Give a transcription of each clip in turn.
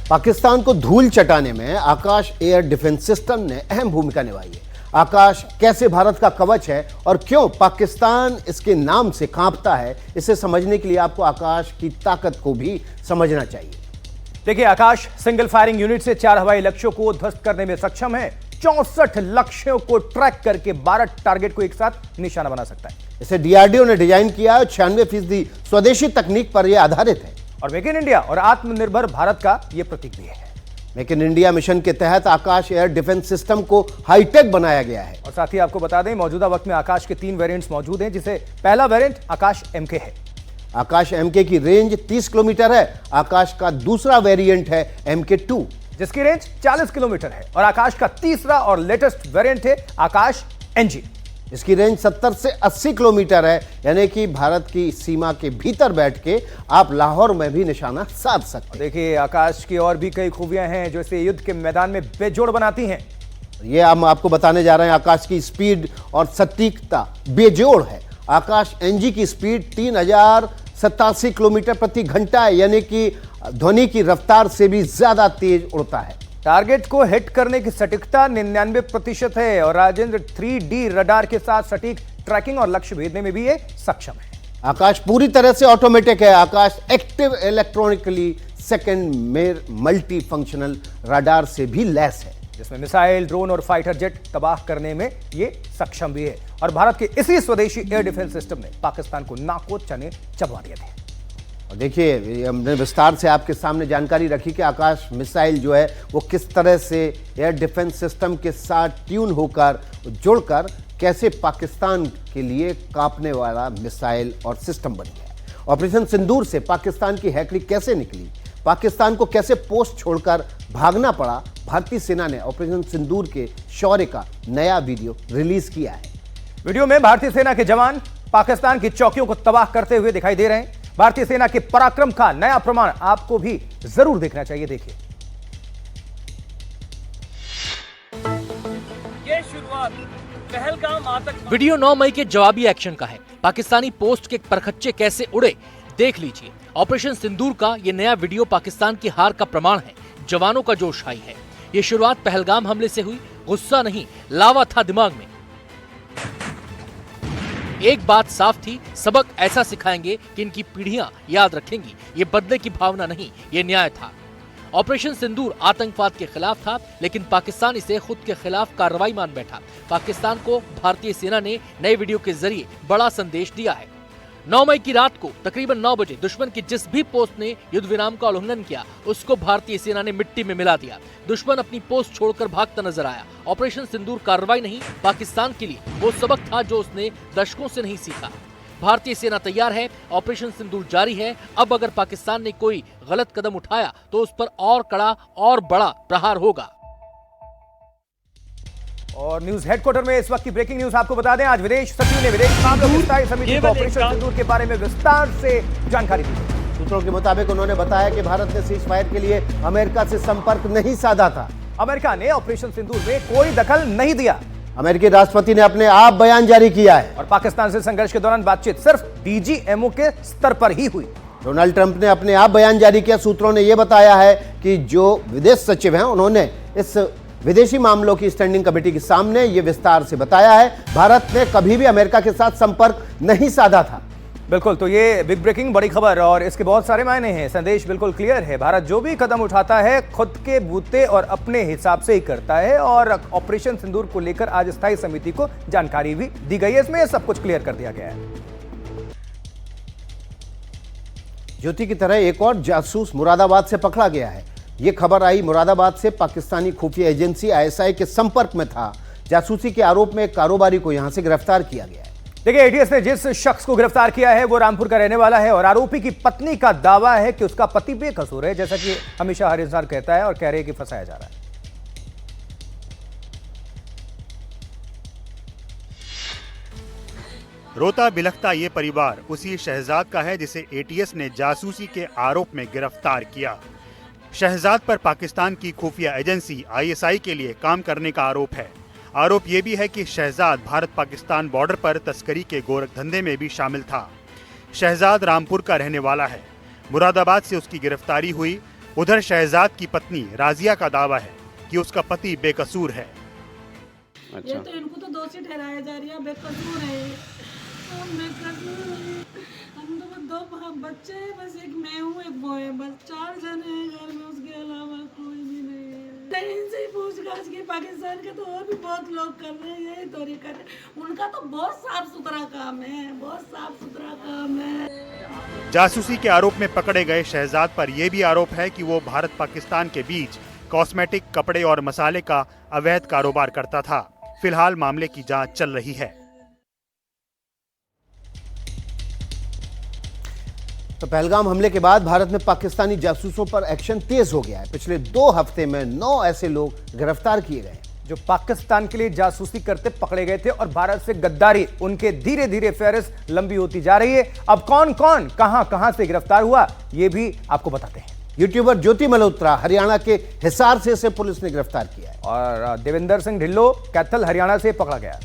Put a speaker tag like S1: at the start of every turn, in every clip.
S1: पाकिस्तान को धूल चटाने में आकाश एयर डिफेंस सिस्टम ने अहम भूमिका निभाई है। आकाश कैसे भारत का कवच है और क्यों पाकिस्तान इसके नाम से कांपता है, इसे समझने के लिए आपको आकाश की ताकत को भी समझना चाहिए।
S2: देखिए, आकाश सिंगल फायरिंग यूनिट से 4 हवाई लक्ष्यों को ध्वस्त करने में सक्षम है। 64 लक्ष्यों को ट्रैक करके 12 टारगेट को एक साथ निशाना बना सकता है।
S1: इसे डीआरडीओ ने डिजाइन किया है। 96% स्वदेशी तकनीक पर यह आधारित है
S2: और मेक इन इंडिया और आत्मनिर्भर भारत का यह प्रतीक भी है।
S1: मेक इन इंडिया मिशन के तहत आकाश एयर डिफेंस सिस्टम को हाईटेक बनाया गया है।
S2: और साथ ही आपको बता दें, मौजूदा वक्त में आकाश के 3 वेरिएंट्स मौजूद हैं, जिसे पहला वेरिएंट आकाश एमके है।
S1: आकाश एमके की रेंज 30 किलोमीटर है। आकाश का दूसरा वेरिएंट है MK2,
S2: जिसकी रेंज 40 किलोमीटर है। और आकाश का तीसरा और लेटेस्ट वेरिएंट है आकाश NG,
S1: इसकी रेंज 70 से 80 किलोमीटर है, यानी कि भारत की सीमा के भीतर बैठ के आप लाहौर में भी निशाना साध सकते हैं।
S2: देखिए, आकाश की और भी कई खूबियां हैं जो इसे युद्ध के मैदान में बेजोड़ बनाती हैं।
S1: ये हम आपको बताने जा रहे हैं। आकाश की स्पीड और सटीकता बेजोड़ है। आकाश NG की स्पीड 3087 किलोमीटर प्रति घंटा है, यानी कि ध्वनि की रफ्तार से भी ज्यादा तेज उड़ता है।
S2: टारगेट को हिट करने की सटीकता 99% है और राजेंद्र 3D रडार के साथ सटीक ट्रैकिंग और लक्ष्य भेदने में भी ये सक्षम है।
S1: आकाश पूरी तरह से ऑटोमेटिक है। आकाश एक्टिव इलेक्ट्रॉनिकली सेकंड में मल्टी फंक्शनल रडार से भी लैस है,
S2: जिसमें मिसाइल, ड्रोन और फाइटर जेट तबाह करने में ये सक्षम भी है। और भारत के इसी स्वदेशी एयर डिफेंस सिस्टम ने पाकिस्तान को नाको चने चबा दिए थे।
S1: और देखिए, हमने विस्तार से आपके सामने जानकारी रखी कि आकाश मिसाइल जो है वो किस तरह से एयर डिफेंस सिस्टम के साथ ट्यून होकर जुड़कर कैसे पाकिस्तान के लिए कांपने वाला मिसाइल और सिस्टम बन गया। ऑपरेशन सिंदूर से पाकिस्तान की हैकड़ी कैसे निकली, पाकिस्तान को कैसे पोस्ट छोड़कर भागना पड़ा। भारतीय सेना ने ऑपरेशन सिंदूर के शौर्य का नया वीडियो रिलीज किया है।
S2: वीडियो में भारतीय सेना के जवान पाकिस्तान की चौकियों को तबाह करते हुए दिखाई दे रहे हैं। भारतीय सेना के पराक्रम का नया प्रमाण आपको भी जरूर देखना चाहिए। देखिए,
S3: ये शुरुआत पहलगाम आतंक।
S4: वीडियो 9 मई के जवाबी एक्शन का है। पाकिस्तानी पोस्ट के परखच्चे कैसे उड़े, देख लीजिए। ऑपरेशन सिंदूर का ये नया वीडियो पाकिस्तान की हार का प्रमाण है। जवानों का जोश हाई है। ये शुरुआत पहलगाम हमले से हुई। गुस्सा नहीं, लावा था दिमाग में। एक बात साफ थी, सबक ऐसा सिखाएंगे कि इनकी पीढ़ियां याद रखेंगी। ये बदले की भावना नहीं, ये न्याय था। ऑपरेशन सिंदूर आतंकवाद के खिलाफ था, लेकिन पाकिस्तान इसे खुद के खिलाफ कार्रवाई मान बैठा। पाकिस्तान को भारतीय सेना ने नए वीडियो के जरिए बड़ा संदेश दिया है। 9 मई की रात को तकरीबन 9 बजे दुश्मन की जिस भी पोस्ट ने युद्ध विराम का उल्लंघन किया, उसको भारतीय सेना ने मिट्टी में मिला दिया। दुश्मन अपनी पोस्ट छोड़कर भागता नजर आया। ऑपरेशन सिंदूर कार्रवाई नहीं, पाकिस्तान के लिए वो सबक था जो उसने दशकों से नहीं सीखा। भारतीय सेना तैयार है, ऑपरेशन सिंदूर जारी है। अब अगर पाकिस्तान ने कोई गलत कदम उठाया तो उस पर और कड़ा और बड़ा प्रहार होगा।
S2: और न्यूज हेडक्वार्टर में इस वक्त की ब्रेकिंग न्यूज आपको बता दें। आज विदेश सचिव ने विदेश मामलों की स्थायी समिति को ऑपरेशन सिंदूर के बारे में विस्तार से जानकारी दी।
S1: सूत्रों के मुताबिक उन्होंने बताया कि भारत ने सीज फायर के लिए अमेरिका से संपर्क नहीं साधा था।
S2: अमेरिका ने ऑपरेशन सिंदूर में कोई दखल नहीं दिया।
S1: अमेरिकी राष्ट्रपति ने अपने आप बयान जारी किया है।
S2: और पाकिस्तान से संघर्ष के दौरान बातचीत सिर्फ DGMO के स्तर पर ही हुई।
S1: डोनाल्ड ट्रंप ने अपने आप बयान जारी किया। सूत्रों ने यह बताया है कि जो विदेश सचिव हैं, उन्होंने इस विदेशी मामलों की स्टैंडिंग कमेटी के सामने यह विस्तार से बताया है। भारत ने कभी भी अमेरिका के साथ संपर्क नहीं साधा था।
S2: बिल्कुल, तो ये बिग ब्रेकिंग बड़ी खबर और इसके बहुत सारे मायने हैं। संदेश बिल्कुल क्लियर है। भारत जो भी कदम उठाता है खुद के बूते और अपने हिसाब से ही करता है। और ऑपरेशन सिंदूर को लेकर आज स्थायी समिति को जानकारी भी दी गई है। इसमें सब कुछ क्लियर कर दिया गया है।
S1: ज्योति की तरह एक और जासूस मुरादाबाद से पकड़ा गया है। यह खबर आई मुरादाबाद से। पाकिस्तानी खुफिया एजेंसी ISI के संपर्क में था। जासूसी के आरोप में एक कारोबारी को यहां से गिरफ्तार किया गया है।
S2: देखिए, ATS ने जिस शख्स को गिरफ्तार किया है वो रामपुर का रहने वाला है। और आरोपी की पत्नी का दावा है कि उसका पति बेकसूर है, जैसा कि हमेशा हर इंसान कहता है, और कह रहे हैं कि फंसाया जा रहा है।
S5: रोता बिलखता ये परिवार उसी शहजाद का है जिसे ATS ने जासूसी के आरोप में गिरफ्तार किया। शहजाद पर पाकिस्तान की खुफिया एजेंसी ISI के लिए काम करने का आरोप है। आरोप ये भी है कि शहजाद भारत पाकिस्तान बॉर्डर पर तस्करी के गोरख धंधे में भी शामिल था। शहजाद रामपुर का रहने वाला है। मुरादाबाद से उसकी गिरफ्तारी हुई। उधर शहजाद की पत्नी राजिया का दावा है कि उसका पति बेकसूर है।
S6: ये तो इनको तो दोषी ठहराया जा रही है, बेकसूर है। हम तो दो बच्चे हैं, बस एक मैं हूँ, एक वो है, बस 4 जन हैं घर में, उसके अलावा कोई भी नहीं है। इनसे ही पूछताछ की, पाकिस्तान के तो और भी बहुत लोग कर रहे हैं, यही तो नहीं कर रहे। उनका तो बहुत साफ सुथरा काम है, बहुत साफ सुथरा काम है।
S5: जासूसी के आरोप में पकड़े गए शहजाद पर यह भी आरोप है कि वो भारत पाकिस्तान के बीच कॉस्मेटिक, कपड़े और मसाले का अवैध कारोबार करता था। फिलहाल मामले की जांच चल रही है।
S1: तो पहलगाम हमले के बाद भारत में पाकिस्तानी जासूसों पर एक्शन तेज हो गया है। पिछले 2 हफ्ते में 9 ऐसे लोग गिरफ्तार किए गए
S2: जो पाकिस्तान के लिए जासूसी करते पकड़े गए थे और भारत से गद्दारी, उनके धीरे धीरे फेहरिस्त लंबी होती जा रही है। अब कौन कौन कहां से गिरफ्तार हुआ, ये भी आपको बताते हैं।
S1: यूट्यूबर ज्योति मल्होत्रा हरियाणा के हिसार से पुलिस ने गिरफ्तार किया है
S2: और देवेंद्र सिंह ढिल्लो कैथल हरियाणा से पकड़ा गया।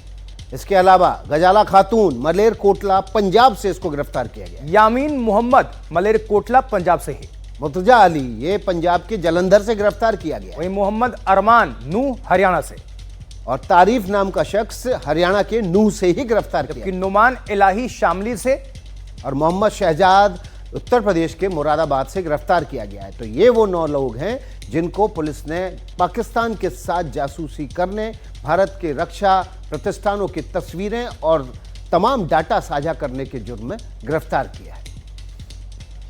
S1: इसके अलावा गजाला खातून मलेर कोटला पंजाब से इसको गिरफ्तार किया गया।
S2: यामीन मोहम्मद मलेर कोटला पंजाब से ही।
S1: मुर्तजा अली ये पंजाब के जलंधर से गिरफ्तार किया गया।
S2: वहीं मोहम्मद अरमान नूह हरियाणा से
S1: और तारीफ नाम का शख्स हरियाणा के नूह से ही गिरफ्तार किया गया।
S2: नुमान इलाही शामली से
S1: और मोहम्मद शहजाद उत्तर प्रदेश के मुरादाबाद से गिरफ्तार किया गया है। तो ये वो 9 लोग हैं जिनको पुलिस ने पाकिस्तान के साथ जासूसी करने, भारत के रक्षा प्रतिष्ठानों की तस्वीरें और तमाम डाटा साझा करने के जुर्म में गिरफ्तार किया है।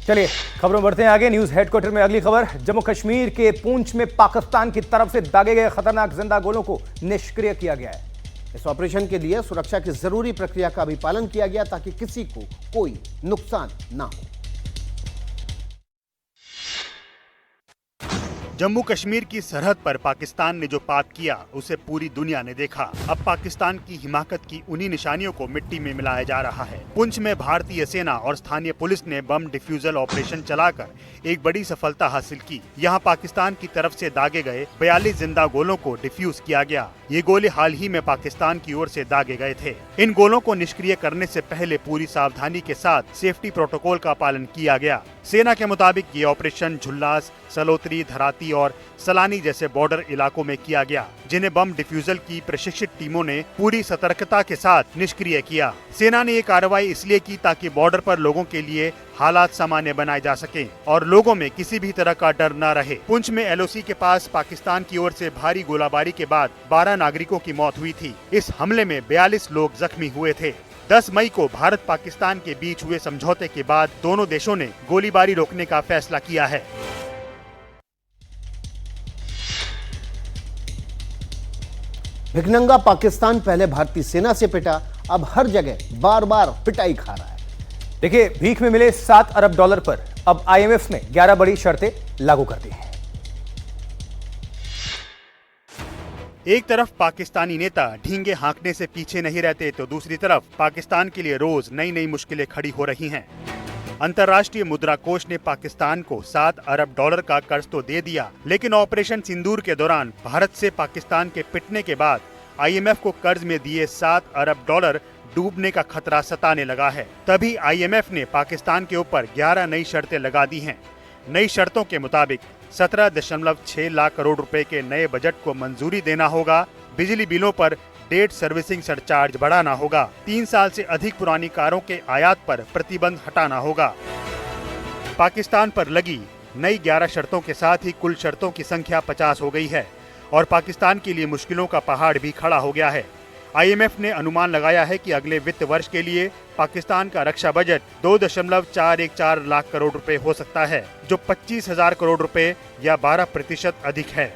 S2: चलिए खबरों में बढ़ते हैं आगे। न्यूज हेडक्वार्टर में अगली खबर, जम्मू कश्मीर के पूंछ में पाकिस्तान की तरफ से दागे गए खतरनाक जिंदा गोलों को निष्क्रिय किया गया है।
S1: इस ऑपरेशन के लिए सुरक्षा की जरूरी प्रक्रिया का भी पालन किया गया ताकि किसी को कोई नुकसान ना हो।
S5: जम्मू कश्मीर की सरहद पर पाकिस्तान ने जो पाप किया उसे पूरी दुनिया ने देखा। अब पाकिस्तान की हिमाकत की उन्हीं निशानियों को मिट्टी में मिलाया जा रहा है। पुंछ में भारतीय सेना और स्थानीय पुलिस ने बम डिफ्यूजल ऑपरेशन चलाकर एक बड़ी सफलता हासिल की। यहाँ पाकिस्तान की तरफ से दागे गए 42 जिंदा गोलों को डिफ्यूज किया गया। ये गोले हाल ही में पाकिस्तान की ओर से दागे गए थे। इन गोलों को निष्क्रिय करने से पहले पूरी सावधानी के साथ सेफ्टी प्रोटोकॉल का पालन किया गया। सेना के मुताबिक ये ऑपरेशन झुल्लास, सलोत्री, धराती और सलानी जैसे बॉर्डर इलाकों में किया गया, जिन्हें बम डिफ्यूजल की प्रशिक्षित टीमों ने पूरी सतर्कता के साथ निष्क्रिय किया। सेना ने ये कार्रवाई इसलिए की ताकि बॉर्डर पर लोगों के लिए हालात सामान्य बनाए जा सकें और लोगों में किसी भी तरह का डर न रहे। पुंछ में एलओसी के पास पाकिस्तान की ओर से भारी गोलाबारी के बाद 12 नागरिकों की मौत हुई थी। इस हमले में 42 लोग जख्मी हुए थे। 10 मई को भारत पाकिस्तान के बीच हुए समझौते के बाद दोनों देशों ने गोलीबारी रोकने का फैसला किया है।
S1: भिखनंगा पाकिस्तान पहले भारतीय सेना से पिटा, अब हर जगह बार बार पिटाई खा रहा है।
S2: देखिए, भीख में मिले $7 अरब पर अब आईएमएफ ने 11 बड़ी शर्तें लागू कर दी हैं।
S5: एक तरफ पाकिस्तानी नेता ढींगे हाँकने से पीछे नहीं रहते, तो दूसरी तरफ पाकिस्तान के लिए रोज नई नई मुश्किलें खड़ी हो रही हैं। अंतर्राष्ट्रीय मुद्रा कोष ने पाकिस्तान को $7 अरब का कर्ज तो दे दिया, लेकिन ऑपरेशन सिंदूर के दौरान भारत से पाकिस्तान के पिटने के बाद आईएमएफ को कर्ज में दिए $7 अरब डूबने का खतरा सताने लगा है। तभी आईएमएफ ने पाकिस्तान के ऊपर 11 नई शर्तें लगा दी हैं। नई शर्तों के मुताबिक 17.6 लाख करोड़ रुपए के नए बजट को मंजूरी देना होगा, बिजली बिलों पर डेट सर्विसिंग सरचार्ज बढ़ाना होगा, 3 साल से अधिक पुरानी कारों के आयात पर प्रतिबंध हटाना होगा। पाकिस्तान पर लगी नई 11 शर्तों के साथ ही कुल शर्तों की संख्या 50 हो गई है और पाकिस्तान के लिए मुश्किलों का पहाड़ भी खड़ा हो गया है। आईएमएफ ने अनुमान लगाया है कि अगले वित्त वर्ष के लिए पाकिस्तान का रक्षा बजट 2.414 लाख करोड़ रुपए हो सकता है, जो 25,000 करोड़ रुपए या 12% अधिक है।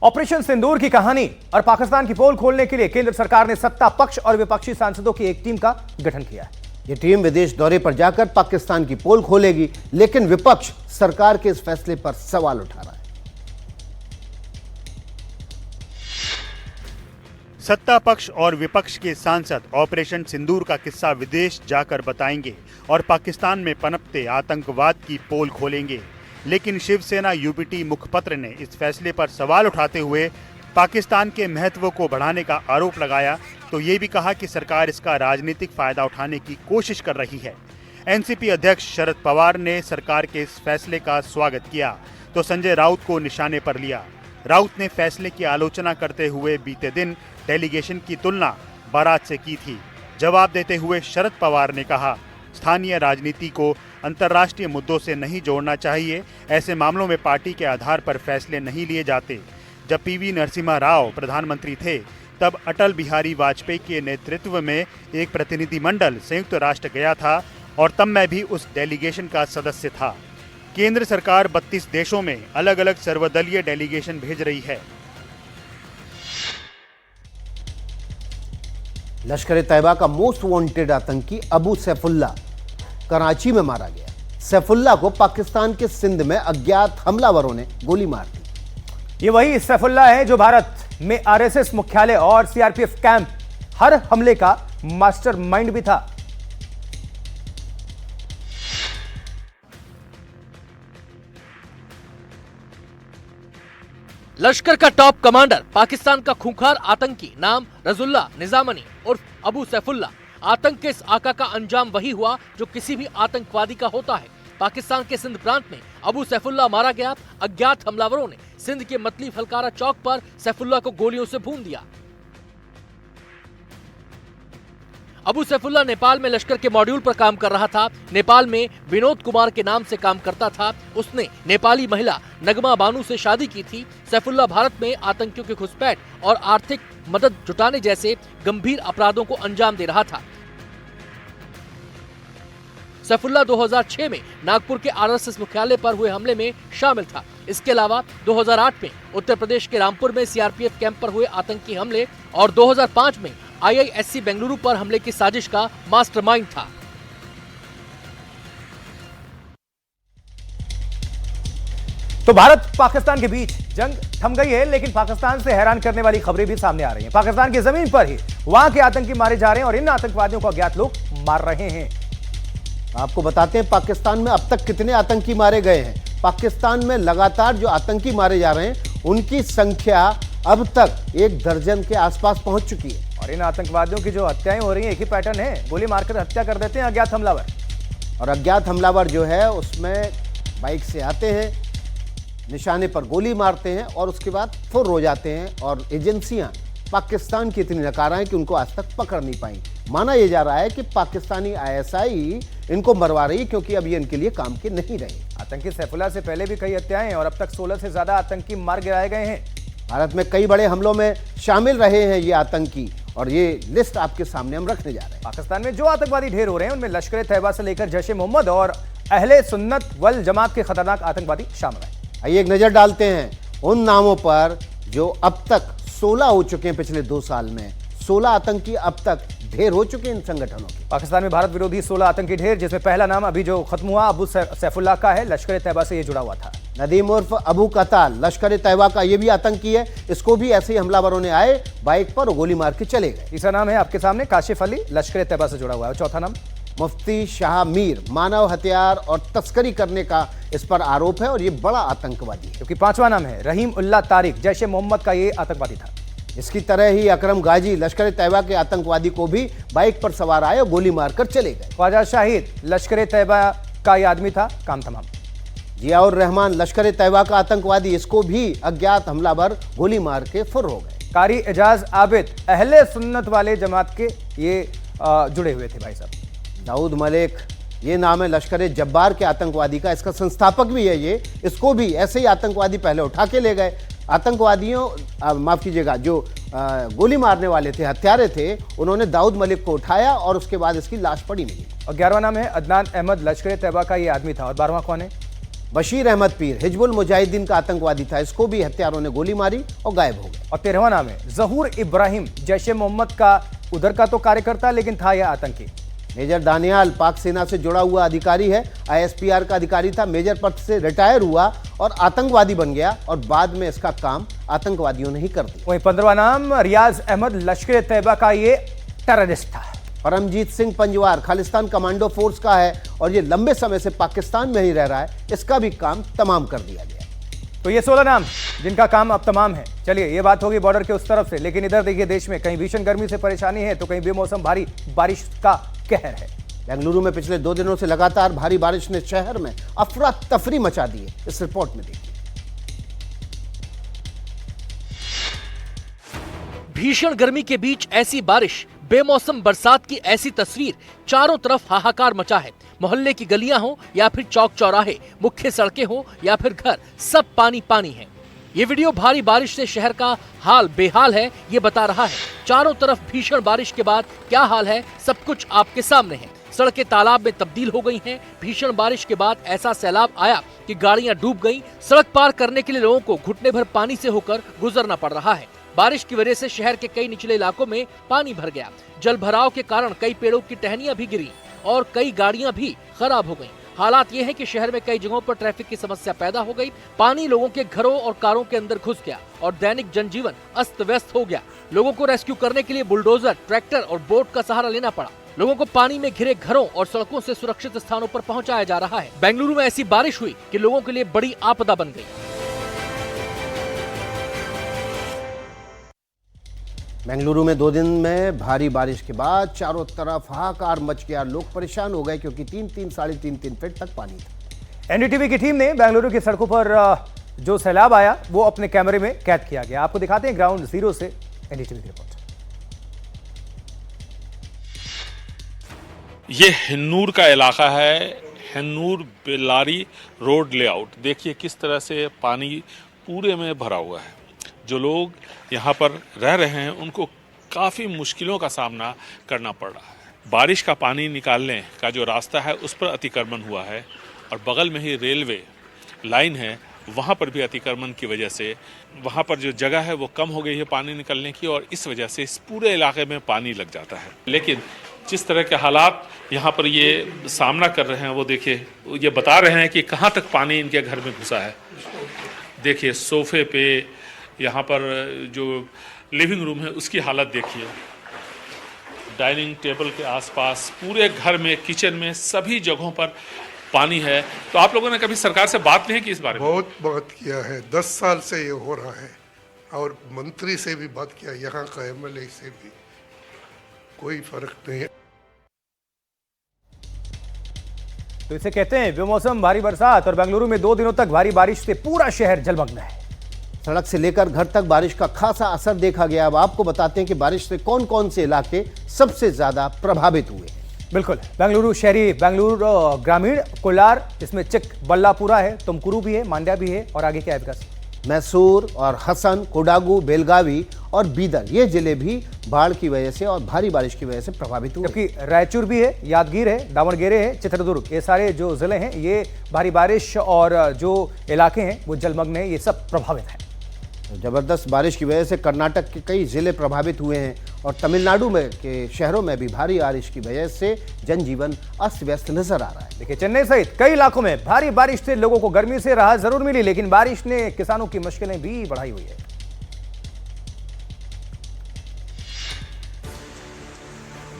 S2: ऑपरेशन सिंदूर की कहानी और पाकिस्तान की पोल खोलने के लिए केंद्र सरकार ने सत्ता पक्ष और विपक्षी सांसदों की एक टीम का गठन किया है।
S1: ये टीम विदेश दौरे पर जाकर पाकिस्तान की पोल खोलेगी, लेकिन विपक्ष सरकार के इस फैसले पर सवाल उठा रहा है।
S5: सत्ता पक्ष और विपक्ष के सांसद ऑपरेशन सिंदूर का किस्सा विदेश जाकर बताएंगे और पाकिस्तान में पनपते आतंकवाद की पोल खोलेंगे, लेकिन शिवसेना यूपीटी मुखपत्र ने इस फैसले पर सवाल उठाते हुए पाकिस्तान के महत्व को बढ़ाने का आरोप लगाया, तो ये भी कहा कि सरकार इसका राजनीतिक फायदा उठाने की कोशिश कर रही है। एनसीपी अध्यक्ष शरद पवार ने सरकार के इस फैसले का स्वागत किया तो संजय राउत को निशाने पर लिया। राउत ने फैसले की आलोचना करते हुए बीते दिन डेलीगेशन की तुलना बारात से की थी। जवाब देते हुए शरद पवार ने कहा, स्थानीय राजनीति को अंतर्राष्ट्रीय मुद्दों से नहीं जोड़ना चाहिए। ऐसे मामलों में पार्टी के आधार पर फैसले नहीं लिए जाते। जब पीवी नरसिम्हा राव प्रधानमंत्री थे तब अटल बिहारी वाजपेयी के नेतृत्व में एक प्रतिनिधिमंडल संयुक्त राष्ट्र गया था और तब मैं भी उस डेलीगेशन का सदस्य था। केंद्र सरकार 32 देशों में अलग अलग सर्वदलीय डेलीगेशन भेज रही है।
S1: लश्कर ए तैयबा का मोस्ट वांटेड आतंकी अबू सैफुल्ला कराची में मारा गया। सैफुल्ला को पाकिस्तान के सिंध में अज्ञात हमलावरों ने गोली मार दी।
S2: ये वही सैफुल्ला है जो भारत में आरएसएस मुख्यालय और सीआरपीएफ कैंप हर हमले का मास्टरमाइंड भी था।
S4: लश्कर का टॉप कमांडर पाकिस्तान का खूंखार आतंकी नाम रजुल्ला निजामनी उर्फ अबू सैफुल्ला। आतंक के इस आका का अंजाम वही हुआ जो किसी भी आतंकवादी का होता है। पाकिस्तान के सिंध प्रांत में अबू सैफुल्ला मारा गया। अज्ञात हमलावरों ने सिंध के मतली फलकारा चौक पर सैफुल्ला को गोलियों से भून दिया। अबू सैफुल्ला नेपाल में लश्कर के मॉड्यूल पर काम कर रहा था। नेपाल में विनोद कुमार के नाम से काम करता था। उसने नेपाली महिला नगमा बानू से शादी की थी। सैफुल्ला भारत में आतंकियों की घुसपैठ और आर्थिक मदद जुटाने जैसे गंभीर अपराधों को अंजाम दे रहा था। सैफुल्ला 2006 में नागपुर के आरएसएस मुख्यालय पर हुए हमले में शामिल था। इसके अलावा 2008 में उत्तर प्रदेश के रामपुर में सीआरपीएफ कैंप पर हुए आतंकी हमले और 2005 में आईआईएससी बेंगलुरु पर हमले की साजिश का मास्टरमाइंड था।
S2: तो भारत पाकिस्तान के बीच जंग थम गई है, लेकिन पाकिस्तान से हैरान करने वाली खबरें भी सामने आ रही हैं। पाकिस्तान की जमीन पर ही वहां के आतंकी मारे जा रहे हैं और इन आतंकवादियों को अज्ञात लोग मार रहे हैं।
S1: आपको बताते हैं पाकिस्तान में अब तक कितने आतंकी मारे गए हैं। पाकिस्तान में लगातार जो आतंकी मारे जा रहे हैं उनकी संख्या अब तक 1 दर्जन के आसपास पहुंच चुकी है।
S2: और इन आतंकवादियों की जो हत्याएं हो रही हैं एक ही पैटर्न है, गोली मारकर हत्या कर देते हैं अज्ञात हमलावर।
S1: और अज्ञात हमलावर जो है उसमें बाइक से आते हैं, निशाने पर गोली मारते हैं और उसके बाद फुर हो जाते हैं। और एजेंसियां पाकिस्तान की इतनी नकारा है कि उनको आज तक पकड़ नहीं पाई। माना यह जा रहा है कि पाकिस्तानी आईएसआई इनको मरवा रही क्योंकि अब ये इनके लिए काम के नहीं रहे।
S2: आतंकी सैफुल्ला से पहले भी कई हत्याएं और अब तक 16 से ज्यादा आतंकी मार गिराए गए हैं।
S1: भारत में कई बड़े हमलों में शामिल रहे हैं ये आतंकी और ये लिस्ट आपके सामने हम रखने जा रहे हैं।
S2: पाकिस्तान में जो आतंकवादी ढेर हो रहे हैं उनमें लश्कर ए तैयबा से लेकर जैश ए मोहम्मद और अहले सुन्नत वल जमात के खतरनाक आतंकवादी शामिल हैं।
S1: आइए एक नजर डालते हैं उन नामों पर जो अब तक 16 हो चुके हैं। पिछले 2 साल में 16 आतंकी अब तक ढेर हो चुके हैं इन संगठनों के।
S2: पाकिस्तान में भारत विरोधी 16 आतंकी ढेर, जिसमें पहला नाम अभी जो खत्म हुआ अबू सैफुल्ला का है। लश्कर ए तैयबा से ये जुड़ा हुआ था।
S1: नदीम उर्फ अबू कताल लश्कर ए तैयबा का ये भी आतंकी है। इसको भी ऐसे ही हमलावरों ने आए बाइक पर और गोली मार के चले गए।
S2: तीसरा नाम है आपके सामने काशिफ अली, लश्कर ए तैयबा से जुड़ा हुआ है। चौथा नाम
S1: मुफ्ती शाह मीर, मानव हथियार और तस्करी करने का इस पर आरोप है और ये बड़ा आतंकवादी है।
S2: क्योंकि पांचवा नाम है रहीम उल्लाह तारिक, जैश ए मोहम्मद का ये आतंकवादी था।
S1: इसकी तरह ही अकरम गाजी लश्कर ए तैयबा के आतंकवादी को भी बाइक पर सवार आए और गोली मारकर चले गए।
S2: ख्वाजा शाहिद लश्कर ए तैयबा का ये आदमी था, काम तमाम।
S1: जियाउर रहमान लश्कर ए तैयबा का आतंकवादी, इसको भी अज्ञात हमलावर गोली मार के फुर हो गए।
S2: कारी एजाज आबिद अहले सुन्नत वाले जमात के ये जुड़े हुए थे भाई साहब।
S1: दाऊद मलिक ये नाम है लश्कर ए जब्बार के आतंकवादी का, इसका संस्थापक भी है ये। इसको भी ऐसे ही आतंकवादी पहले उठा के ले गए। आतंकवादियों माफ कीजिएगा जो गोली मारने वाले थे, हत्यारे थे, उन्होंने दाऊद मलिक को उठाया और उसके बाद इसकी लाश पड़ी मिली।
S2: और 11वां नाम है अदनान अहमद, लश्कर ए तैयबा का ये आदमी था। और 12वां कौन है?
S1: बशीर अहमद पीर, हिजबुल मुजाहिदीन का आतंकवादी था। इसको भी हत्यारों ने गोली मारी और गायब हो गए।
S2: और 13वां नाम है जहूर इब्राहिम, जैश ए मोहम्मद का उधर का तो कार्यकर्ता लेकिन था यह आतंकी।
S1: मेजर दानियाल पाक सेना से जुड़ा हुआ अधिकारी है, आईएसपीआर का अधिकारी था, मेजर पद से रिटायर हुआ और आतंकवादी बन गया और बाद में इसका काम आतंकवादियों ने ही कर दिया।
S2: वहीं 15वां नाम रियाज अहमद, लश्कर ए तैयबा का ये टेररिस्ट था।
S1: परमजीत सिंह पंजवार खालिस्तान कमांडो फोर्स का है और ये लंबे समय से पाकिस्तान में ही रह रहा है। इसका भी काम तमाम कर दिया गया।
S2: तो ये 16 नाम जिनका काम अब तमाम है। चलिए ये बात होगी बॉर्डर के उस तरफ से, लेकिन इधर देखिए देश में कहीं भीषण गर्मी से परेशानी है तो कहीं बेमौसम भारी बारिश का कहर है।
S1: बेंगलुरु में पिछले 2 दिनों से लगातार भारी बारिश ने शहर में अफरा तफरी मचा दी है। इस रिपोर्ट में देखिए।
S4: भीषण गर्मी के बीच ऐसी बारिश, बेमौसम बरसात की ऐसी तस्वीर, चारों तरफ हाहाकार मचा है। मोहल्ले की गलियां हो या फिर चौक चौराहे, मुख्य सड़कें हो या फिर घर, सब पानी पानी है। ये वीडियो भारी बारिश से शहर का हाल बेहाल है ये बता रहा है। चारों तरफ भीषण बारिश के बाद क्या हाल है, सब कुछ आपके सामने है। सड़कें तालाब में तब्दील हो गई हैं। भीषण बारिश के बाद ऐसा सैलाब आया कि गाड़ियां डूब गईं। सड़क पार करने के लिए लोगों को घुटने भर पानी से होकर गुजरना पड़ रहा है। बारिश की वजह से शहर के कई निचले इलाकों में पानी भर गया। जल भराव के कारण कई पेड़ों की टहनियां भी गिरी और कई गाड़ियां भी खराब हो गईं। हालात ये है कि शहर में कई जगहों पर ट्रैफिक की समस्या पैदा हो गई। पानी लोगों के घरों और कारों के अंदर घुस गया और दैनिक जनजीवन अस्त व्यस्त हो गया। लोगों को रेस्क्यू करने के लिए बुलडोजर, ट्रैक्टर और बोट का सहारा लेना पड़ा। लोगों को पानी में घिरे घरों और सड़कों से सुरक्षित स्थानों पर पहुंचाया जा रहा है। बेंगलुरु में ऐसी बारिश हुई कि लोगों के लिए बड़ी आपदा बन गई।
S1: बेंगलुरु में 2 दिन में भारी बारिश के बाद चारों तरफ हाहाकार मच गया। लोग परेशान हो गए क्योंकि 3-3, 3.5 फीट तक पानी था।
S2: एनडीटीवी की टीम ने बेंगलुरु की सड़कों पर जो सैलाब आया वो अपने कैमरे में कैद किया गया। आपको दिखाते हैं ग्राउंड जीरो से एनडीटीवी की रिपोर्ट।
S7: ये हिन्नूर का इलाका है, हिन्नूर बेल्लारी रोड लेआउट। देखिए किस तरह से पानी पूरे में भरा हुआ है। जो लोग यहाँ पर रह रहे हैं उनको काफ़ी मुश्किलों का सामना करना पड़ रहा है। बारिश का पानी निकालने का जो रास्ता है उस पर अतिक्रमण हुआ है और बगल में ही रेलवे लाइन है, वहाँ पर भी अतिक्रमण की वजह से वहाँ पर जो जगह है वो कम हो गई है पानी निकलने की और इस वजह से इस पूरे इलाके में पानी लग जाता है। लेकिन जिस तरह के हालात यहाँ पर ये सामना कर रहे हैं वो देखिए, ये बता रहे हैं कि कहाँ तक पानी इनके घर में घुसा है। देखिए सोफे पे, यहाँ पर जो लिविंग रूम है उसकी हालत देखिए, डाइनिंग टेबल के आसपास, पूरे घर में, किचन में, सभी जगहों पर पानी है। तो आप लोगों ने कभी सरकार से बात नहीं की इस बारे में?
S8: बहुत बात किया है, 10 साल से ये हो रहा है और मंत्री से भी बात किया, यहाँ का एमएलए से भी, कोई फर्क नहीं है।
S2: तो इसे कहते हैं बेमौसम भारी बरसात और बेंगलुरु में 2 दिनों तक भारी बारिश से पूरा शहर जलमग्न है।
S1: सड़क से लेकर घर तक बारिश का खासा असर देखा गया। अब आपको बताते हैं कि बारिश से कौन कौन से इलाके सबसे ज्यादा प्रभावित हुए।
S2: बिल्कुल, बेंगलुरु शहरी, बेंगलुरु ग्रामीण, कोलार, इसमें चिक्कबल्लापुरा है, तुमकुरू भी है, मांड्या भी है और आगे क्या है विकास?
S1: मैसूर और हसन, कोडागू, बेलगावी और बीदर, ये जिले भी बाढ़ की वजह से और भारी बारिश की वजह से प्रभावित हुए।
S2: जबकि रायचूर भी है, यादगीर है, दावणगेरे है, चित्रदुर्ग, ये सारे जो जिले हैं ये भारी बारिश और जो इलाके हैं वो जलमग्न है, ये सब प्रभावित हैं।
S1: जबरदस्त बारिश की वजह से कर्नाटक के कई जिले प्रभावित हुए हैं और तमिलनाडु में के शहरों में भी भारी बारिश की वजह से जनजीवन अस्त व्यस्त नजर आ रहा है।
S2: देखिए चेन्नई सहित कई इलाकों में भारी बारिश से लोगों को गर्मी से राहत जरूर मिली, लेकिन बारिश ने किसानों की मुश्किलें भी बढ़ाई हुई है।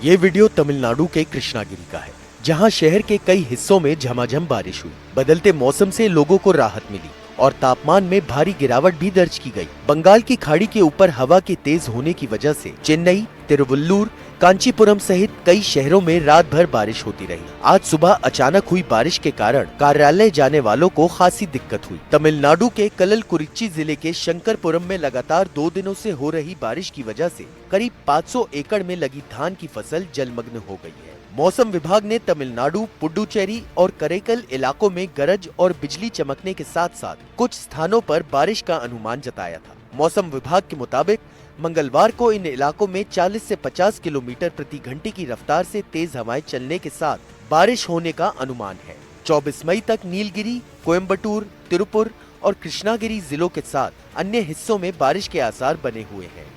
S9: ये वीडियो तमिलनाडु के कृष्णागिरी का है, जहां शहर के कई हिस्सों में झमाझम बारिश हुई। बदलते मौसम से लोगों को राहत मिली और तापमान में भारी गिरावट भी दर्ज की गई। बंगाल की खाड़ी के ऊपर हवा के तेज होने की वजह से चेन्नई, तिरुवल्लुर, कांचीपुरम सहित कई शहरों में रात भर बारिश होती रही। आज सुबह अचानक हुई बारिश के कारण कार्यालय जाने वालों को खासी दिक्कत हुई। तमिलनाडु के कललकुरिच्ची जिले के शंकरपुरम में लगातार 2 दिनों से हो रही बारिश की वजह से करीब 500 एकड़ में लगी धान की फसल जलमग्न हो गई है। मौसम विभाग ने तमिलनाडु, पुडुचेरी और करेकल इलाकों में गरज और बिजली चमकने के साथ साथ कुछ स्थानों पर बारिश का अनुमान जताया था। मौसम विभाग के मुताबिक मंगलवार को इन इलाकों में 40 से 50 किलोमीटर प्रति घंटे की रफ्तार से तेज हवाएं चलने के साथ बारिश होने का अनुमान है। 24 मई तक नीलगिरी, कोयम्बटूर, तिरुपुर और कृष्णागिरी जिलों के साथ अन्य हिस्सों में बारिश के आसार बने हुए हैं।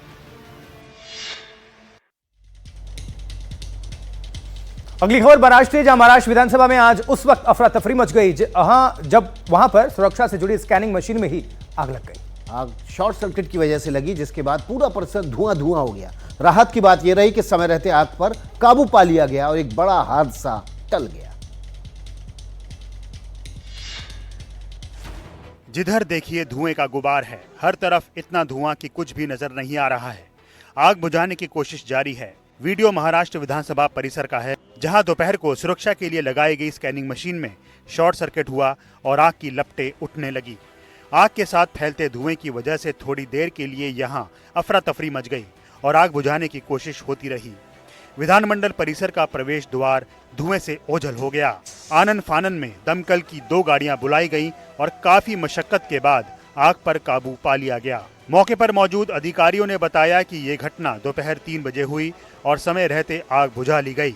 S2: अगली खबर महाराष्ट्र से, जहां महाराष्ट्र विधानसभा में आज उस वक्त अफरा तफरी मच गई जब वहां पर सुरक्षा से जुड़ी स्कैनिंग मशीन में ही आग लग गई।
S1: आग शॉर्ट सर्किट की वजह से लगी, जिसके बाद पूरा परिसर धुआं धुआं हो गया। राहत की बात यह रही कि समय रहते आग पर काबू पा लिया गया और एक बड़ा हादसा टल गया।
S5: जिधर देखिए धुएं का गुबार है, हर तरफ इतना धुआं कि कुछ भी नजर नहीं आ रहा है। आग बुझाने की कोशिश जारी है। वीडियो महाराष्ट्र विधानसभा परिसर का है, जहां दोपहर को सुरक्षा के लिए लगाई गई स्कैनिंग मशीन में शॉर्ट सर्किट हुआ और आग की लपटें उठने लगी। आग के साथ फैलते धुएं की वजह से थोड़ी देर के लिए यहां अफरा तफरी मच गई और आग बुझाने की कोशिश होती रही। विधानमंडल परिसर का प्रवेश द्वार धुएं से ओझल हो गया। आनन फानन में दमकल की 2 गाड़ियां बुलाई गईं और काफी मशक्कत के बाद आग पर काबू पा लिया गया। मौके पर मौजूद अधिकारियों ने बताया कि ये घटना दोपहर 3 बजे हुई और समय रहते आग बुझा ली गई।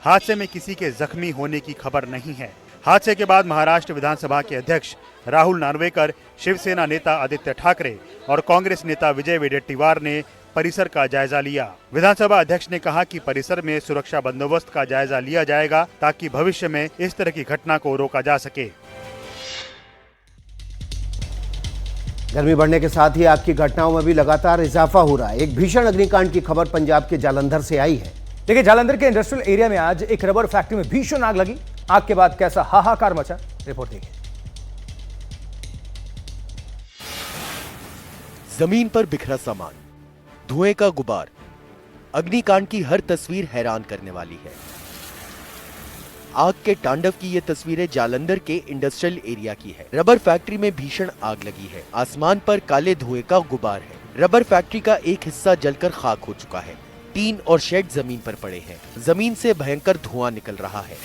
S5: हादसे में किसी के जख्मी होने की खबर नहीं है। हादसे के बाद महाराष्ट्र विधानसभा के अध्यक्ष राहुल नार्वेकर, शिवसेना नेता आदित्य ठाकरे और कांग्रेस नेता विजय वडेट्टीवार ने परिसर का जायजा लिया। विधानसभा अध्यक्ष ने कहा कि परिसर में सुरक्षा बंदोबस्त का जायजा लिया जाएगा ताकि भविष्य में इस तरह की घटना को रोका जा सके।
S1: गर्मी बढ़ने के साथ ही आग की घटनाओं में भी लगातार इजाफा हो रहा है। एक भीषण अग्निकांड की खबर पंजाब के जालंधर से आई है।
S2: देखिए, जालंधर के इंडस्ट्रियल एरिया में आज एक रबर फैक्ट्री में भीषण आग लगी। आग के बाद कैसा हाहाकार मचा, रिपोर्ट देखिए।
S9: जमीन पर बिखरा सामान, धुएं का गुबार, अग्निकांड की हर तस्वीर हैरान करने वाली है। आग के तांडव की ये तस्वीरें जालंधर के इंडस्ट्रियल एरिया की है। रबर फैक्ट्री में भीषण आग लगी है। आसमान पर काले धुएं का गुबार है। रबर फैक्ट्री का एक हिस्सा जलकर खाक हो चुका है। टीन और शेड जमीन पर पड़े हैं। जमीन से भयंकर धुआं निकल रहा है।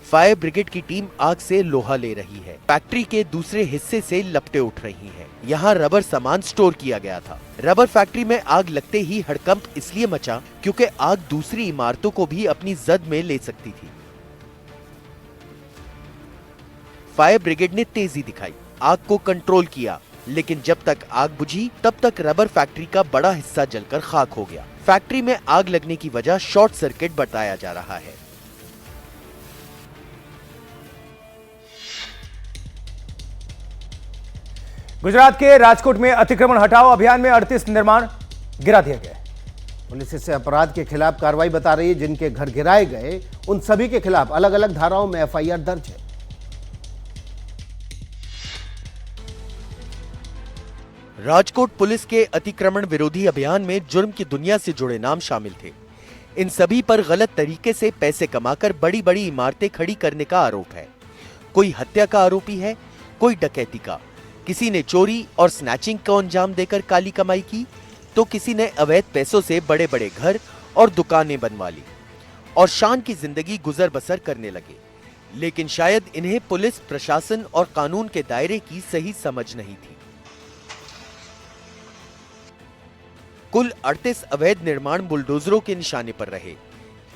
S9: फायर ब्रिगेड की टीम आग से लोहा ले रही है। फैक्ट्री के दूसरे हिस्से से लपटें उठ रही हैं। यहाँ रबर सामान स्टोर किया गया था। रबर फैक्ट्री में आग लगते ही हड़कंप इसलिए मचा क्योंकि आग दूसरी इमारतों को भी अपनी जद में ले सकती थी। फायर ब्रिगेड ने तेजी दिखाई, आग को कंट्रोल किया, लेकिन जब तक आग बुझी तब तक रबर फैक्ट्री का बड़ा हिस्सा जलकर खाक हो गया। फैक्ट्री में आग लगने की वजह शॉर्ट सर्किट बताया जा रहा है।
S2: गुजरात के राजकोट में अतिक्रमण हटाओ अभियान में 38 निर्माण गिरा दिया गया।
S1: पुलिस इसे अपराध के खिलाफ कार्रवाई बता रही है। जिनके घर गिराए गए उन सभी के खिलाफ अलग अलग धाराओं में एफआईआर दर्ज है।
S9: राजकोट पुलिस के अतिक्रमण विरोधी अभियान में जुर्म की दुनिया से जुड़े नाम शामिल थे। इन सभी पर गलत तरीके से पैसे कमाकर बड़ी बड़ी इमारतें खड़ी करने का आरोप है। कोई हत्या का आरोपी है, कोई डकैती का। किसी ने चोरी और स्नैचिंग को अंजाम देकर काली कमाई की, तो किसी ने अवैध पैसों से बड़े बड़े घर और दुकानें बनवा ली और शान की जिंदगी गुजर बसर करने लगे। लेकिन शायद इन्हें पुलिस प्रशासन और कानून के दायरे की सही समझ नहीं थी। कुल 38 अवैध निर्माण बुलडोजरों के निशाने पर रहे।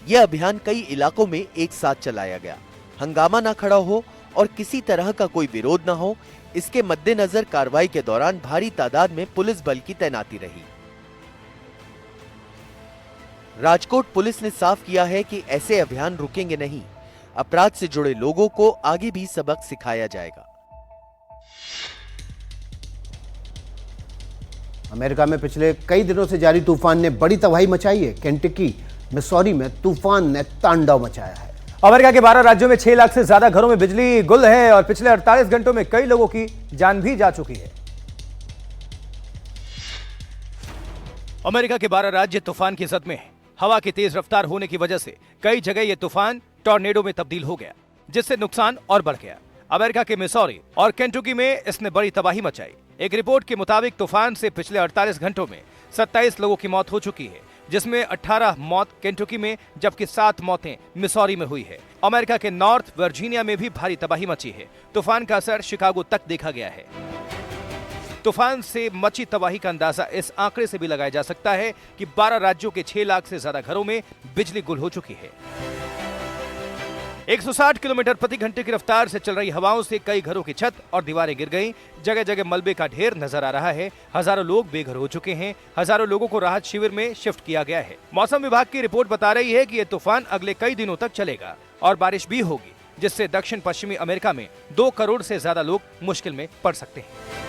S9: यह अभियान कई इलाकों में एक साथ चलाया गया। हंगामा ना खड़ा हो और किसी तरह का कोई विरोध ना हो, इसके मद्देनजर कार्रवाई के दौरान भारी तादाद में पुलिस बल की तैनाती रही। राजकोट पुलिस ने साफ किया है कि ऐसे अभियान रुकेंगे नहीं। अपराध से जुड़े लोगों को आगे भी सबक सिखाया जाएगा।
S1: अमेरिका में पिछले कई दिनों से जारी तूफान ने बड़ी तबाही मचाई है। केंटकी, मिसौरी में तूफान ने तांडव मचाया है।
S2: अमेरिका के 12 राज्यों में 6 लाख से ज्यादा घरों में बिजली गुल है और पिछले 48 घंटों में कई लोगों की जान भी जा चुकी है। अमेरिका के 12 राज्य तूफान की जद में हैं। हवा की तेज रफ्तार होने की वजह से कई जगह यह तूफान टॉर्नेडो में तब्दील हो गया, जिससे नुकसान और बढ़ गया। अमेरिका के मिसौरी और केंटकी में इसने बड़ी तबाही मचाई। एक रिपोर्ट के मुताबिक तूफान से पिछले 48 घंटों में 27 लोगों की मौत हो चुकी है, जिसमें 18 मौत केंटकी में जबकि 7 मौतें मिसौरी में हुई है। अमेरिका के नॉर्थ वर्जीनिया में भी भारी तबाही मची है। तूफान का असर शिकागो तक देखा गया है। तूफान से मची तबाही का अंदाजा इस आंकड़े से भी लगाया जा सकता है कि 12 राज्यों के 6 लाख से ज्यादा घरों में बिजली गुल हो चुकी है। 160 किलोमीटर प्रति घंटे की रफ्तार से चल रही हवाओं से कई घरों की छत और दीवारें गिर गईं। जगह जगह मलबे का ढेर नजर आ रहा है। हजारों लोग बेघर हो चुके हैं। हजारों लोगों को राहत शिविर में शिफ्ट किया गया है। मौसम विभाग की रिपोर्ट बता रही है कि यह तूफान अगले कई दिनों तक चलेगा और बारिश भी होगी, जिससे दक्षिण पश्चिमी अमेरिका में 2 करोड़ से ज्यादा लोग मुश्किल में पड़ सकते हैं।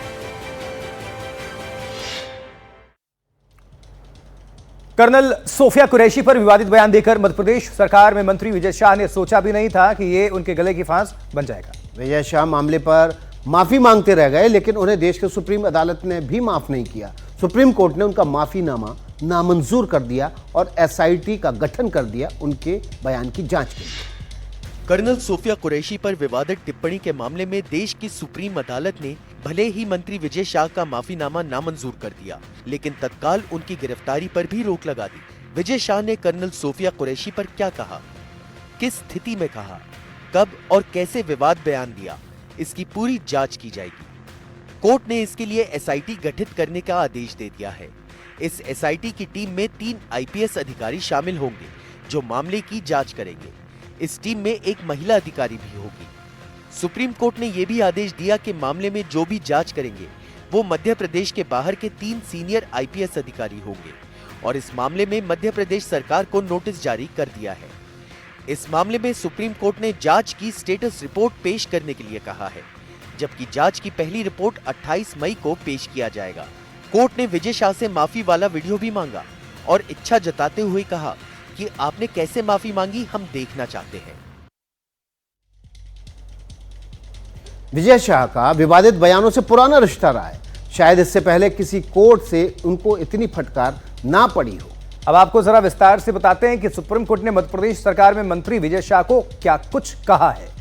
S2: कर्नल सोफिया कुरैशी पर विवादित बयान देकर मध्य प्रदेश सरकार में मंत्री विजय शाह ने सोचा भी नहीं था कि ये उनके गले की फांस बन जाएगा।
S1: विजय शाह मामले पर माफी मांगते रह गए, लेकिन उन्हें देश के सुप्रीम अदालत ने भी माफ नहीं किया। सुप्रीम कोर्ट ने उनका माफीनामा नामंजूर कर दिया और एसआईटी का गठन कर दिया उनके बयान की जांच के लिए।
S9: कर्नल सोफिया कुरैशी पर विवादित टिप्पणी के मामले में देश की सुप्रीम अदालत ने भले ही मंत्री विजय शाह का माफीनामा नामंजूर कर दिया, लेकिन तत्काल उनकी गिरफ्तारी पर भी रोक लगा दी। विजय शाह ने कर्नल सोफिया कुरैशी पर क्या कहा, किस स्थिति में कहा, कब और कैसे विवाद बयान दिया, इसकी पूरी जांच की जाएगी। कोर्ट ने इसके लिए एसआईटी गठित करने का आदेश दे दिया है। इस एसआईटी की टीम में 3 आईपीएस अधिकारी शामिल होंगे जो मामले की जांच करेंगे। इस टीम में एक महिला अधिकारी भी होगी। सुप्रीम कोर्ट ने यह भी आदेश दिया कि मामले में जो भी जांच करेंगे वो मध्य प्रदेश के बाहर के 3 सीनियर आईपीएस अधिकारी होंगे और इस मामले में मध्य प्रदेश सरकार को नोटिस जारी कर दिया है। इस मामले में सुप्रीम कोर्ट ने जांच की स्टेटस रिपोर्ट पेश करने के लिए कहा है, जबकि जांच की पहली रिपोर्ट 28 मई को पेश किया जाएगा। कोर्ट ने विजय शाह से माफी वाला वीडियो भी मांगा और इच्छा जताते हुए कहा कि आपने कैसे माफी मांगी हम देखना चाहते हैं।
S1: विजय शाह का विवादित बयानों से पुराना रिश्ता रहा है। शायद इससे पहले किसी कोर्ट से उनको इतनी फटकार ना पड़ी हो।
S2: अब आपको जरा विस्तार से बताते हैं कि सुप्रीम कोर्ट ने मध्य प्रदेश सरकार में मंत्री विजय शाह को क्या कुछ कहा है।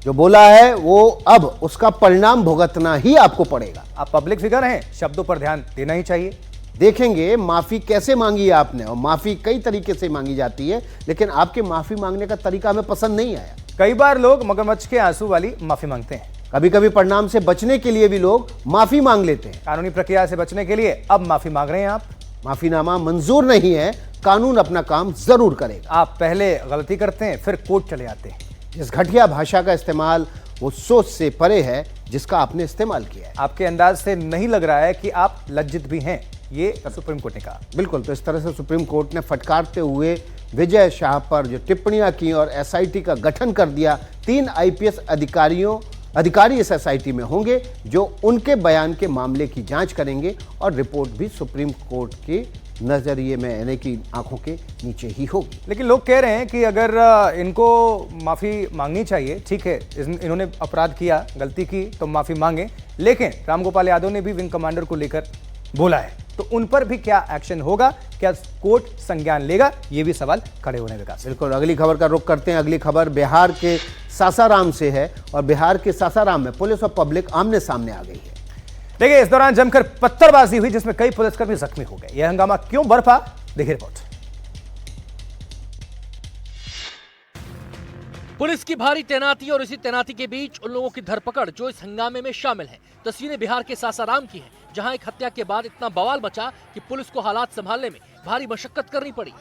S1: जो बोला है वो अब उसका परिणाम भुगतना ही आपको पड़ेगा।
S2: आप पब्लिक फिगर हैं, शब्दों पर ध्यान देना ही चाहिए।
S1: देखेंगे माफी कैसे मांगी है आपने, और माफी कई तरीके से मांगी जाती है, लेकिन आपके माफी मांगने का तरीका हमें पसंद नहीं आया।
S2: कई बार लोग मगरमच्छ के आंसू वाली माफी मांगते हैं।
S1: कभी कभी परिणाम से बचने के लिए भी लोग माफी मांग लेते हैं।
S2: कानूनी प्रक्रिया से बचने के लिए अब माफी मांग रहे हैं आप।
S1: माफीनामा मंजूर नहीं है, कानून अपना काम जरूर करेगा।
S2: आप पहले गलती करते हैं फिर कोर्ट चले आते हैं।
S1: इस घटिया भाषा का इस्तेमाल वो सोच से परे है जिसका आपने इस्तेमाल किया है।
S2: आपके अंदाज से नहीं लग रहा है कि आप लज्जित भी हैं, ये सुप्रीम कोर्ट ने कहा।
S1: बिल्कुल, तो इस तरह से सुप्रीम कोर्ट ने फटकारते हुए विजय शाह पर जो टिप्पणियां की और एसआईटी का गठन कर दिया। 3 आईपीएस अधिकारी इस एसआईटी में होंगे जो उनके बयान के मामले की जांच करेंगे और रिपोर्ट भी सुप्रीम कोर्ट के नजरिए में, यानी कि आंखों के नीचे ही होगी।
S2: लेकिन लोग कह रहे हैं कि अगर इनको माफी मांगनी चाहिए, ठीक है, इन्होंने अपराध किया, गलती की तो माफी मांगे, लेकिन रामगोपाल यादव ने भी विंग कमांडर को लेकर बोला है, तो उन पर भी क्या एक्शन होगा, क्या कोर्ट संज्ञान लेगा, ये भी सवाल खड़े होने लगा।
S1: बिल्कुल, अगली खबर का रुख करते हैं। अगली खबर बिहार के सासाराम से है और बिहार के सासाराम में पुलिस और पब्लिक आमने सामने आ गई है।
S2: देखिए, इस दौरान जमकर पत्थरबाजी हुई जिसमें कई पुलिसकर्मी जख्मी हो गए। यह हंगामा क्यों बरपा, देखिए रिपोर्ट।
S4: पुलिस की भारी तैनाती और इसी तैनाती के बीच उन लोगों की धरपकड़ जो इस हंगामे में शामिल हैं। तस्वीरें बिहार के सासाराम की हैं, जहां एक हत्या के बाद इतना बवाल मचा कि पुलिस को हालात संभालने में भारी मशक्कत करनी पड़ी।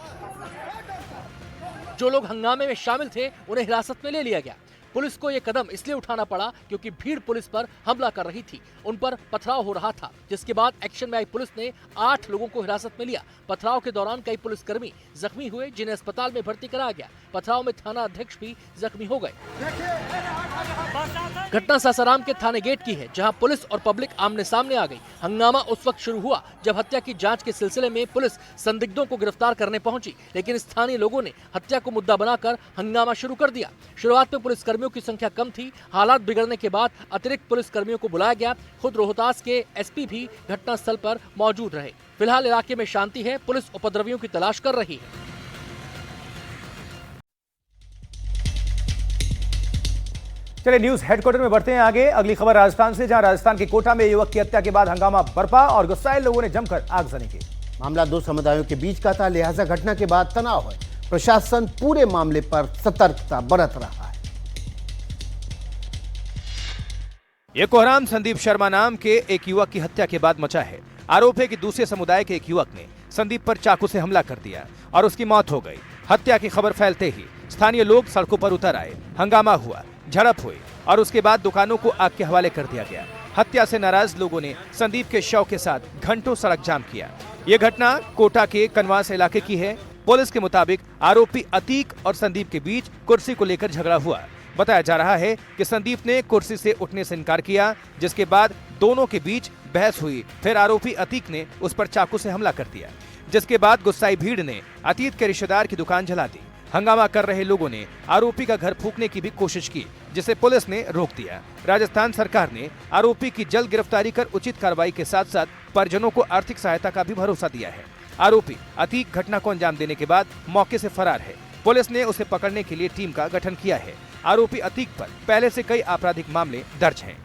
S4: जो लोग हंगामे में शामिल थे उन्हें हिरासत में ले लिया गया। पुलिस को यह कदम इसलिए उठाना पड़ा क्योंकि भीड़ पुलिस पर हमला कर रही थी, उन पर पथराव हो रहा था, जिसके बाद एक्शन में आई पुलिस ने 8 लोगों को हिरासत में लिया। पथराव के दौरान कई पुलिसकर्मी जख्मी हुए, जिन्हें अस्पताल में भर्ती कराया गया। पथराव में थाना अध्यक्ष भी जख्मी हो गए। घटना सासाराम के थाने गेट की है, जहां पुलिस और पब्लिक आमने सामने आ गई। हंगामा उस वक्त शुरू हुआ जब हत्या की जांच के सिलसिले में पुलिस संदिग्धों को गिरफ्तार करने पहुंची, लेकिन स्थानीय लोगों ने हत्या को मुद्दा बनाकर हंगामा शुरू कर दिया। शुरुआत में पुलिसकर्मियों की संख्या कम थी। हालात बिगड़ने के बाद अतिरिक्त पुलिसकर्मियों को बुलाया गया। खुद रोहतास के एसपी भी घटनास्थल पर मौजूद रहे। फिलहाल इलाके में शांति है, पुलिस उपद्रवियों की तलाश कर रही है।
S2: चलिए न्यूज हेडक्वार्टर में बढ़ते हैं आगे। अगली खबर राजस्थान से, जहां राजस्थान के कोटा में युवक की हत्या के बाद हंगामा बरपा और गुस्साए लोगों ने जमकर आगजनी की।
S1: मामला 2 समुदायों के बीच का था, लिहाजा घटना के बाद तनाव है। प्रशासन पूरे मामले पर सतर्कता बरत रहा है।
S2: ये कोहराम संदीप शर्मा नाम के एक युवक की हत्या के बाद मचा है। आरोप है कि दूसरे समुदाय के एक युवक ने संदीप पर चाकू से हमला कर दिया और उसकी मौत हो गई। हत्या की खबर फैलते ही स्थानीय लोग सड़कों पर उतर आए, हंगामा हुआ, झड़प हुई और उसके बाद दुकानों को आग के हवाले कर दिया गया। हत्या से नाराज लोगों ने संदीप के शव के साथ घंटों सड़क जाम किया। ये घटना कोटा के कनवास इलाके की है। पुलिस के मुताबिक आरोपी अतीक और संदीप के बीच कुर्सी को लेकर झगड़ा हुआ। बताया जा रहा है कि संदीप ने कुर्सी से उठने से इनकार किया, जिसके बाद दोनों के बीच बहस हुई। फिर आरोपी अतीक ने उस पर चाकू से हमला कर दिया, जिसके बाद गुस्साई भीड़ ने अतीक के रिश्तेदार की दुकान जला दी। हंगामा कर रहे लोगों ने आरोपी का घर फूंकने की भी कोशिश की, जिसे पुलिस ने रोक दिया। राजस्थान सरकार ने आरोपी की जल्द गिरफ्तारी कर उचित कार्रवाई के साथ साथ परिजनों को आर्थिक सहायता का भी भरोसा दिया है। आरोपी अतीक घटना को अंजाम देने के बाद मौके से फरार है। पुलिस ने उसे पकड़ने के लिए टीम का गठन किया है। आरोपी अतीक पर पहले से कई आपराधिक मामले दर्ज हैं।